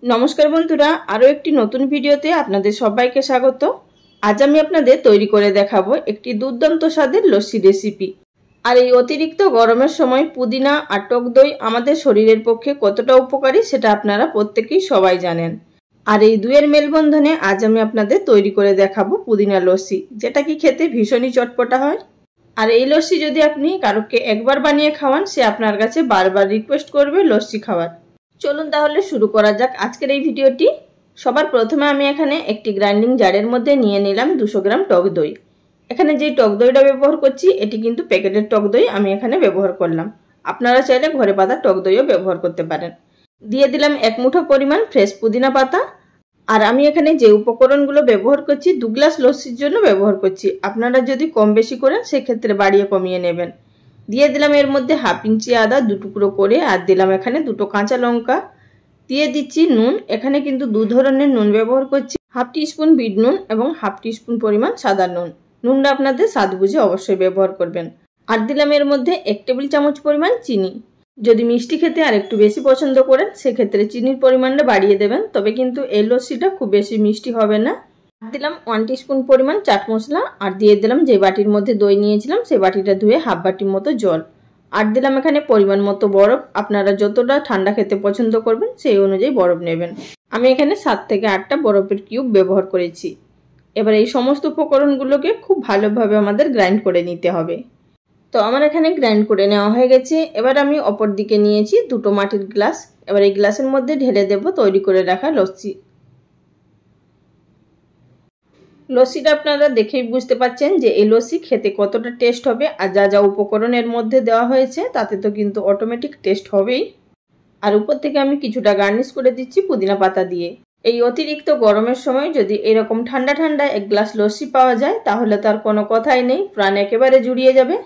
नमस्कार बंधुरा आरो एकटी नतून भिडियोते आपनादेर सबाइके स्वागत। आज आमी आपनादेर तैरी करे देखाबो एकटी दुर्दान्त स्वादेर लस्सी रेसिपि। और এই অতিরিক্ত গরমের সময় পুদিনা আর টক দই আমাদের শরীরের পক্ষে কতটা উপকারী সেটা আপনারা প্রত্যেকেই সবাই জানেন। আর এই দুইয়ের মেলবন্ধনে আজ আমি আপনাদের তৈরি করে দেখাবো পুদিনা লস্যি, যেটা কি খেতে ভীষণই চটপটা হয়। আর এই লস্যি যদি আপনি কারোকে একবার বানিয়ে খাওয়ান, সে আপনার কাছে বারবার রিকোয়েস্ট করবে লস্যি খাওয়ার। চলুন তাহলে শুরু করা যাক আজকের এই ভিডিওটি। সবার প্রথমে আমি এখানে একটি গ্রাইন্ডিং জারের মধ্যে নিয়ে নিলাম 200 গ্রাম টক দই। এখানে যে টক দইটা ব্যবহার করছি এটি কিন্তু প্যাকেটের টক দই আমি এখানে ব্যবহার করলাম। আপনারা চাইলে ঘরে পাতা টক দইও ব্যবহার করতে পারেন। দিয়ে দিলাম 1 মুঠো পরিমাণ ফ্রেশ পুদিনা পাতা। আর আমি এখানে যে উপকরণগুলো ব্যবহার করছি 2 গ্লাস লস্যির জন্য ব্যবহার করছি। আপনারা যদি কম বেশি করেন সেক্ষেত্রে বাড়িয়ে কমিয়ে নেবেন। দিয়ে দিলাম এর মধ্যে 1/2 ইঞ্চি আদা 2 টুকরো করে, আর দিলাম এখানে 2টো কাঁচা লঙ্কা। দিয়ে দিচ্ছি নুন, এখানে কিন্তু 2 ধরনের নুন ব্যবহার করছি, 1/2 টিস্পুন বিট নুন এবং 1/2 টিস্পুন পরিমাণ সাদা নুন। নুনটা আপনাদের স্বাদ বুঝে অবশ্যই ব্যবহার করবেন। আর দিলাম এর মধ্যে 1 টেবিল চামচ পরিমাণ চিনি। যদি মিষ্টি খেতে আর একটু বেশি পছন্দ করেন সেক্ষেত্রে চিনির পরিমাণটা বাড়িয়ে দেবেন, তবে কিন্তু এই লস্যিটা খুব বেশি মিষ্টি হবে না। দিলাম 1 টিস্পুন পরিমাণ চাট মশলা, আর দিয়ে দিলাম যে বাটির মধ্যে দই নিয়েছিলাম সেই বাটিটা ধুয়ে 1/2 বাটির মতো জল। আর দিলাম এখানে পরিমাণ মতো বরফ। আপনারা যতটা ঠান্ডা খেতে পছন্দ করবেন সেই অনুযায়ী বরফ নেবেন। আমি এখানে 7 থেকে 8টা বরফের কিউব ব্যবহার করেছি। এবার এই সমস্ত উপকরণগুলোকে খুব ভালোভাবে আমাদের গ্রাইন্ড করে নিতে হবে। তো আমার এখানে গ্রাইন্ড করে নেওয়া হয়ে গেছে। এবার আমি অপর দিকে নিয়েছি 2টো মাটির গ্লাস। এবার এই গ্লাসের মধ্যে ঢেলে দেব তৈরি করে রাখা লস্যি। লস্যিটা আপনারা দেখেই বুঝতে পাচ্ছেন যে এই লস্যি খেতে কতটা টেস্ট হবে। আর যা যা উপকরণের মধ্যে দেওয়া হয়েছে তাতে তো কিন্তু অটোমেটিক টেস্ট হবেই। আর উপর থেকে আমি কিছুটা গার্নিশ করে দিচ্ছি পুদিনা পাতা দিয়ে। এই অতিরিক্ত গরমের সময় যদি এরকম ঠান্ডা ঠান্ডা 1 গ্লাস লস্যি পাওয়া যায় তাহলে তার কোনো কথাই নেই, প্রাণ একেবারে জুড়িয়ে যাবে।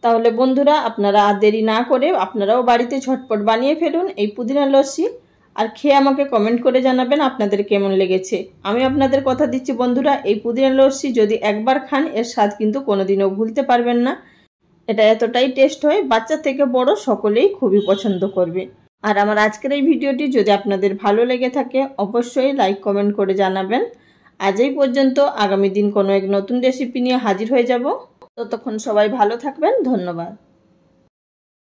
তাহলে বন্ধুরা আপনারা আর দেরি না করে আপনারাও বাড়িতে ঝটপট বানিয়ে ফেলুন এই পুদিনা লস্যি। আর খেয়ে আমাকে কমেন্ট করে জানাবেন আপনাদের কেমন লেগেছে। আমি আপনাদের কথা দিচ্ছি বন্ধুরা, এই পুদিনা লস্যি যদি একবার খান এর স্বাদ কিন্তু কোনোদিনও ভুলতে পারবেন না। এটা এতটাই টেস্ট হয়, বাচ্চা থেকে বড় সকলেই খুবই পছন্দ করবে। আর আমার আজকের এই ভিডিওটি যদি আপনাদের ভালো লেগে থাকে অবশ্যই লাইক কমেন্ট করে জানাবেন। আজ এই পর্যন্ত, আগামী দিন কোনো এক নতুন রেসিপি নিয়ে হাজির হয়ে যাব। ততক্ষণ সবাই ভালো থাকবেন, ধন্যবাদ।